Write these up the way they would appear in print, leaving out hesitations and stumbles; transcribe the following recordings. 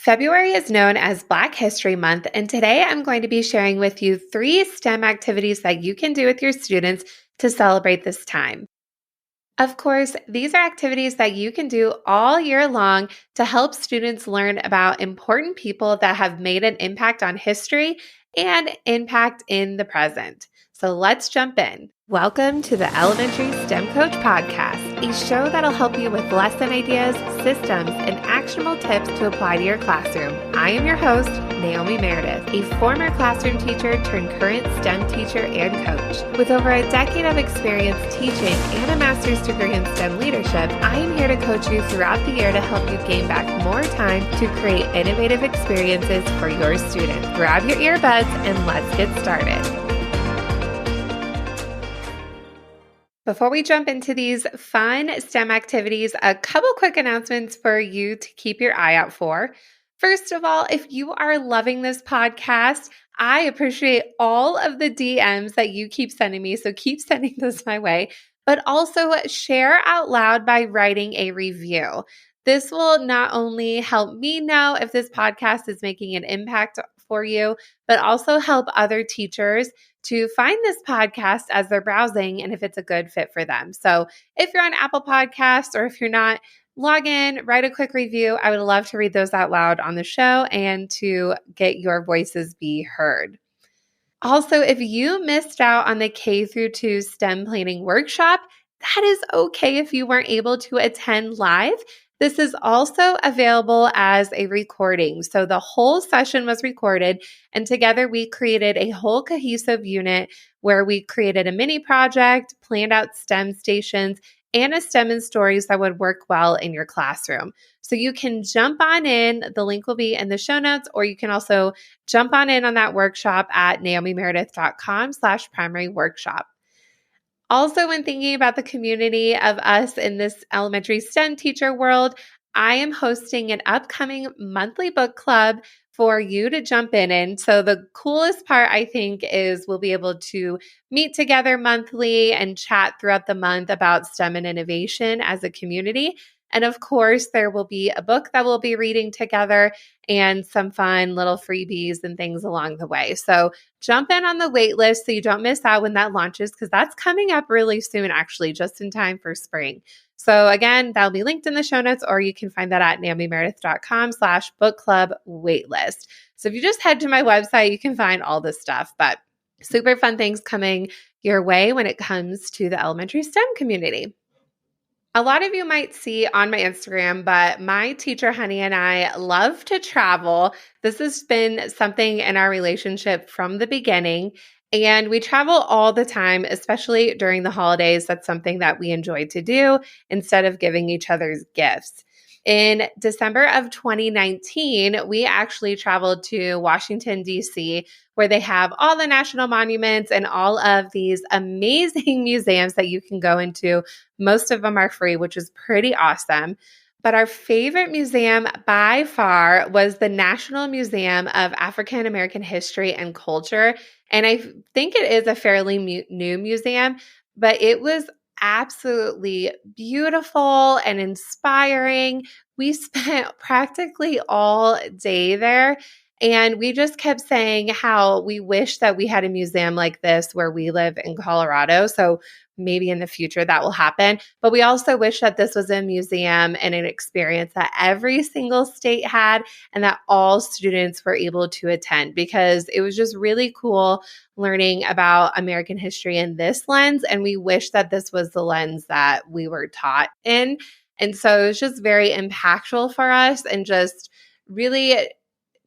February is known as Black History Month, and today I'm going to be sharing with you 3 STEM activities that you can do with your students to celebrate this time. Of course, these are activities that you can do all year long to help students learn about important people that have made an impact on history and impact in the present. So let's jump in. Welcome to the Elementary STEM Coach Podcast, a show that'll help you with lesson ideas, systems, and actionable tips to apply to your classroom. I am your host, Naomi Meredith, a former classroom teacher turned current STEM teacher and coach. With over a decade of experience teaching and a master's degree in STEM leadership, I am here to coach you throughout the year to help you gain back more time to create innovative experiences for your students. Grab your earbuds and let's get started. Before we jump into these fun STEM activities, a couple quick announcements for you to keep your eye out for. First of all, if you are loving this podcast, I appreciate all of the DMs that you keep sending me, so keep sending those my way. But also share out loud by writing a review. This will not only help me know if this podcast is making an impact for you, but also help other teachers to find this podcast as they're browsing and if it's a good fit for them. So if you're on Apple Podcasts or if you're not, log in, write a quick review. I would love to read those out loud on the show and to get your voices be heard. Also, if you missed out on the K through 2 STEM planning workshop, that is okay if you weren't able to attend live. This is also available as a recording. So the whole session was recorded, and together we created a whole cohesive unit where we created a mini project, planned out STEM stations, and a STEM and stories that would work well in your classroom. So you can jump on in. The link will be in the show notes, or you can also jump on in on that workshop at naomimeredith.com/primary workshop. Also, when thinking about the community of us in this elementary STEM teacher world, I am hosting an upcoming monthly book club for you to jump in. So the coolest part, I think, is we'll be able to meet together monthly and chat throughout the month about STEM and innovation as a community. And of course, there will be a book that we'll be reading together and some fun little freebies and things along the way. So jump in on the wait list so you don't miss out when that launches, because that's coming up really soon, actually, just in time for spring. So again, that'll be linked in the show notes, or you can find that at naomimeredith.com/book club waitlist. So if you just head to my website, you can find all this stuff, but super fun things coming your way when it comes to the elementary STEM community. A lot of you might see on my Instagram, but my teacher, Honey, and I love to travel. This has been something in our relationship from the beginning, and we travel all the time, especially during the holidays. That's something that we enjoy to do instead of giving each other's gifts. In December of 2019, we actually traveled to Washington, D.C., where they have all the national monuments and all of these amazing museums that you can go into. Most of them are free, which is pretty awesome. But our favorite museum by far was the National Museum of African American History and Culture. And I think it is a fairly new museum, but it was absolutely beautiful and inspiring. We spent practically all day there, and we just kept saying how we wish that we had a museum like this where we live in Colorado. So maybe in the future that will happen. But we also wish that this was a museum and an experience that every single state had and that all students were able to attend, because it was just really cool learning about American history in this lens. And we wish that this was the lens that we were taught in. And so it was just very impactful for us and just really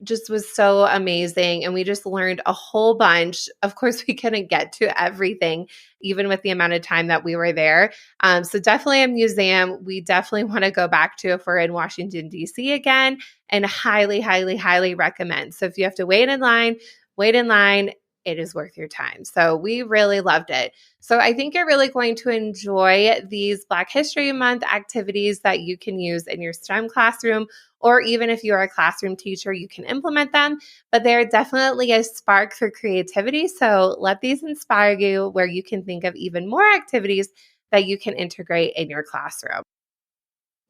just was so amazing. And we just learned a whole bunch. Of course, we couldn't get to everything, even with the amount of time that we were there. So definitely a museum we definitely want to go back to if we're in Washington, D.C. again, and highly, highly, highly recommend. So if you have to wait in line, wait in line. It is worth your time. So we really loved it. So I think you're really going to enjoy these Black History Month activities that you can use in your STEM classroom, or even if you're a classroom teacher, you can implement them. But they're definitely a spark for creativity. So let these inspire you where you can think of even more activities that you can integrate in your classroom.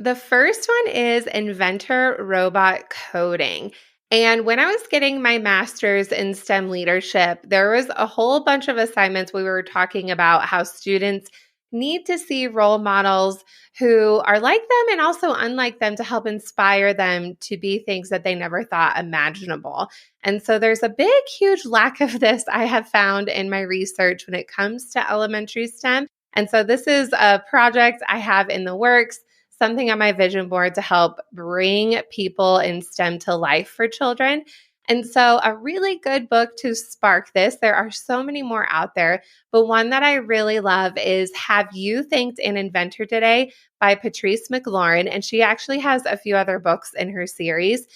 The first one is inventor robot coding. And when I was getting my master's in STEM leadership, there was a whole bunch of assignments we were talking about how students need to see role models who are like them and also unlike them to help inspire them to be things that they never thought imaginable. And so there's a big, huge lack of this I have found in my research when it comes to elementary STEM. And so this is a project I have in the works, something on my vision board to help bring people in STEM to life for children. And so, a really good book to spark this, there are so many more out there, but one that I really love is Have You Thanked an Inventor Today by Patrice McLaurin. And she actually has a few other books in her series.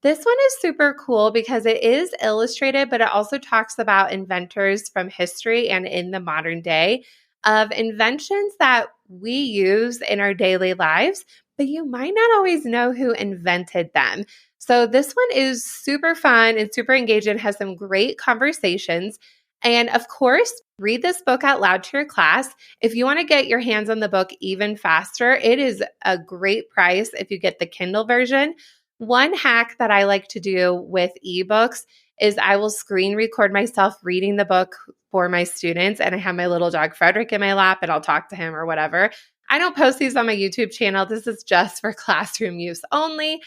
This one is super cool because it is illustrated, but it also talks about inventors from history and in the modern day of inventions that we use in our daily lives, but you might not always know who invented them. So this one is super fun and super engaging, has some great conversations. And of course, read this book out loud to your class. If you want to get your hands on the book even faster, it is a great price if you get the Kindle version. One hack that I like to do with ebooks is I will screen record myself reading the book for my students, and I have my little dog Frederick in my lap and I'll talk to him or whatever. I don't post these on my YouTube channel. This is just for classroom use only.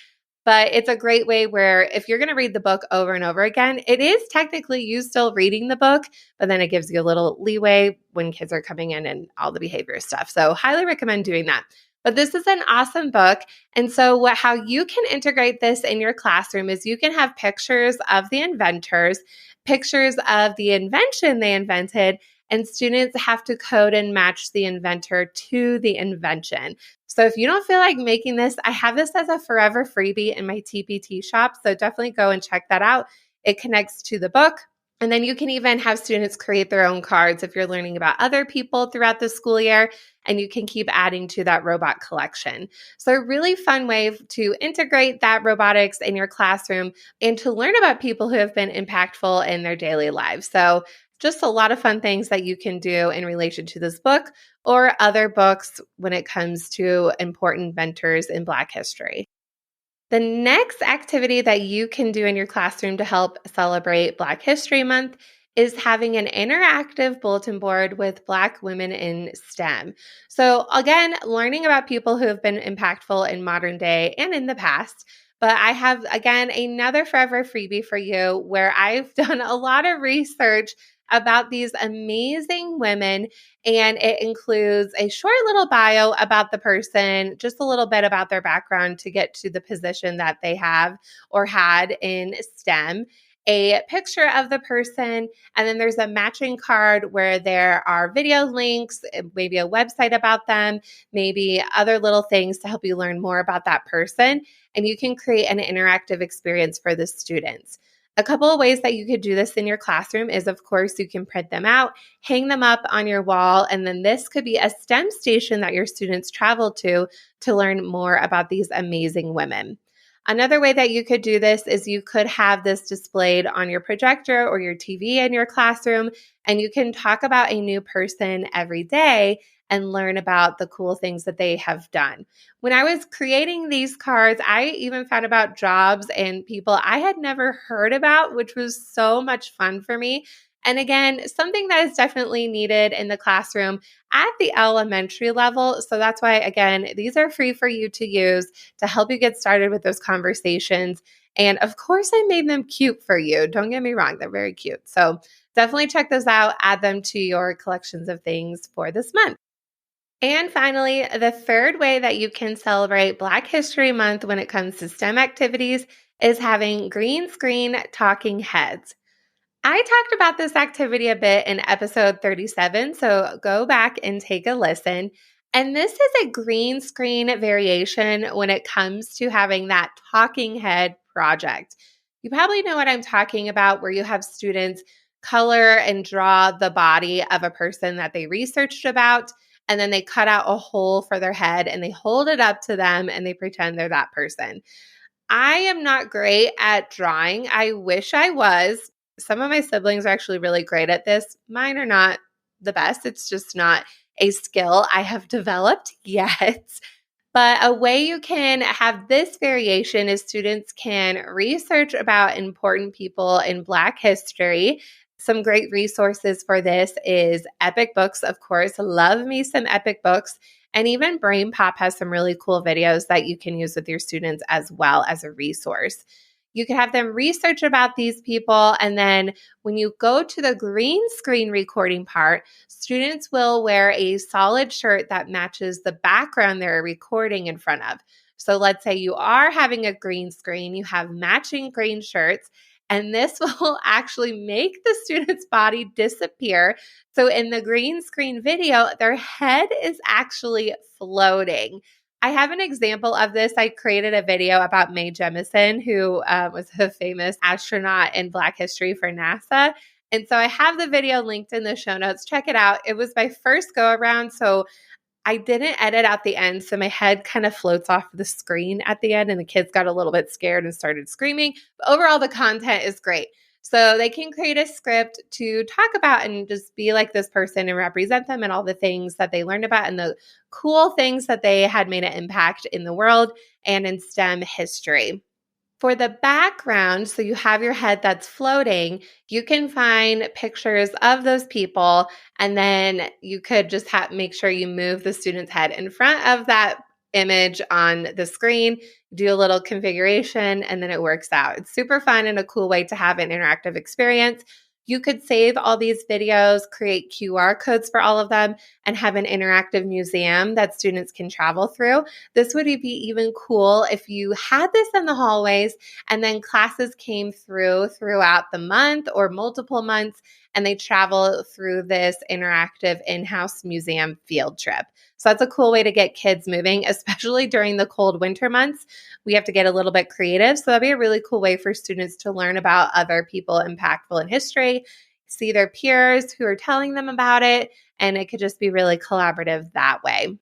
But it's a great way where if you're going to read the book over and over again, it is technically you still reading the book, but then it gives you a little leeway when kids are coming in and all the behavior stuff. So highly recommend doing that. But this is an awesome book. And so how you can integrate this in your classroom is you can have pictures of the inventors, pictures of the invention they invented, and students have to code and match the inventor to the invention. So if you don't feel like making this, I have this as a forever freebie in my TPT shop. So definitely go and check that out. It connects to the book. And then you can even have students create their own cards if you're learning about other people throughout the school year, and you can keep adding to that robot collection. So a really fun way to integrate that robotics in your classroom and to learn about people who have been impactful in their daily lives. So just a lot of fun things that you can do in relation to this book or other books when it comes to important inventors in Black history. The next activity that you can do in your classroom to help celebrate Black History Month is having an interactive bulletin board with Black women in STEM. So, again, learning about people who have been impactful in modern day and in the past. But I have, again, another forever freebie for you where I've done a lot of research about these amazing women, and it includes a short little bio about the person, just a little bit about their background to get to the position that they have or had in STEM, a picture of the person, and then there's a matching card where there are video links, maybe a website about them, maybe other little things to help you learn more about that person, and you can create an interactive experience for the students. A couple of ways that you could do this in your classroom is, of course, you can print them out, hang them up on your wall, and then this could be a STEM station that your students travel to learn more about these amazing women. Another way that you could do this is you could have this displayed on your projector or your TV in your classroom, and you can talk about a new person every day and learn about the cool things that they have done. When I was creating these cards, I even found about jobs and people I had never heard about, which was so much fun for me. And again, something that is definitely needed in the classroom at the elementary level. So that's why, again, these are free for you to use to help you get started with those conversations. And of course, I made them cute for you. Don't get me wrong, they're very cute. So definitely check those out, add them to your collections of things for this month. And finally, the third way that you can celebrate Black History Month when it comes to STEM activities is having green screen talking heads. I talked about this activity a bit in episode 37, so go back and take a listen. And this is a green screen variation when it comes to having that talking head project. You probably know what I'm talking about, where you have students color and draw the body of a person that they researched about, and then they cut out a hole for their head and they hold it up to them and they pretend they're that person. I am not great at drawing. I wish I was. Some of my siblings are actually really great at this. Mine are not the best. It's just not a skill I have developed yet. But a way you can have this variation is students can research about important people in Black history. Some great resources for this is Epic Books, of course. Love me some Epic Books. And even BrainPop has some really cool videos that you can use with your students as well as a resource. You can have them research about these people. And then when you go to the green screen recording part, students will wear a solid shirt that matches the background they're recording in front of. So let's say you are having a green screen, you have matching green shirts, and this will actually make the student's body disappear. So in the green screen video, their head is actually floating. I have an example of this. I created a video about Mae Jemison, who was a famous astronaut in Black history for NASA. And so I have the video linked in the show notes. Check it out. It was my first go around, so I didn't edit out the end. So my head kind of floats off the screen at the end, and the kids got a little bit scared and started screaming. But overall, the content is great. So they can create a script to talk about and just be like this person and represent them and all the things that they learned about and the cool things that they had made an impact in the world and in STEM history. For the background, so you have your head that's floating, you can find pictures of those people, and then you could just make sure you move the student's head in front of that image on the screen, do a little configuration, and then it works out. It's super fun and a cool way to have an interactive experience. You could save all these videos, create QR codes for all of them, and have an interactive museum that students can travel through. This would be even cool if you had this in the hallways and then classes came throughout the month or multiple months, and they travel through this interactive in-house museum field trip. So that's a cool way to get kids moving, especially during the cold winter months. We have to get a little bit creative. So that'd be a really cool way for students to learn about other people impactful in history, see their peers who are telling them about it, and it could just be really collaborative that way.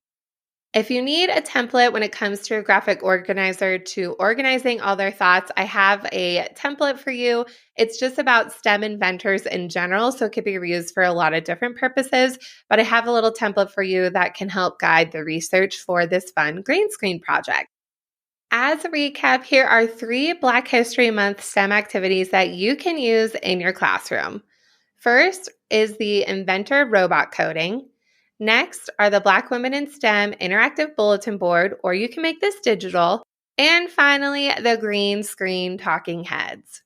If you need a template when it comes to a graphic organizer to organizing all their thoughts, I have a template for you. It's just about STEM inventors in general, so it could be reused for a lot of different purposes, but I have a little template for you that can help guide the research for this fun green screen project. As a recap, here are 3 Black History Month STEM activities that you can use in your classroom. First is the inventor robot coding. Next are the Black Women in STEM interactive bulletin board, or you can make this digital. And finally, the green screen talking heads.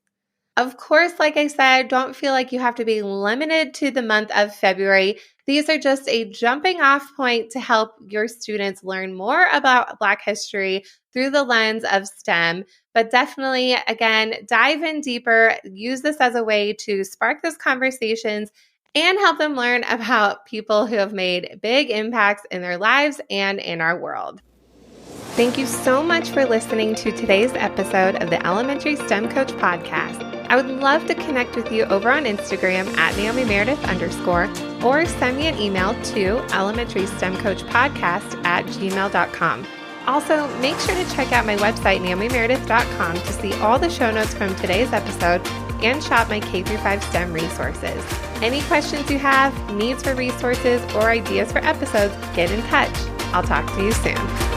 Of course, like I said, don't feel like you have to be limited to the month of February. These are just a jumping off point to help your students learn more about Black history through the lens of STEM. But definitely, again, dive in deeper. Use this as a way to spark those conversations and help them learn about people who have made big impacts in their lives and in our world. Thank you so much for listening to today's episode of the Elementary STEM Coach Podcast. I would love to connect with you over on Instagram at NaomiMeredith_ or send me an email to elementarystemcoachpodcast@gmail.com. Also, make sure to check out my website, NaomiMeredith.com, to see all the show notes from today's episode and shop my K-5 STEM resources. Any questions you have, needs for resources, or ideas for episodes, get in touch. I'll talk to you soon.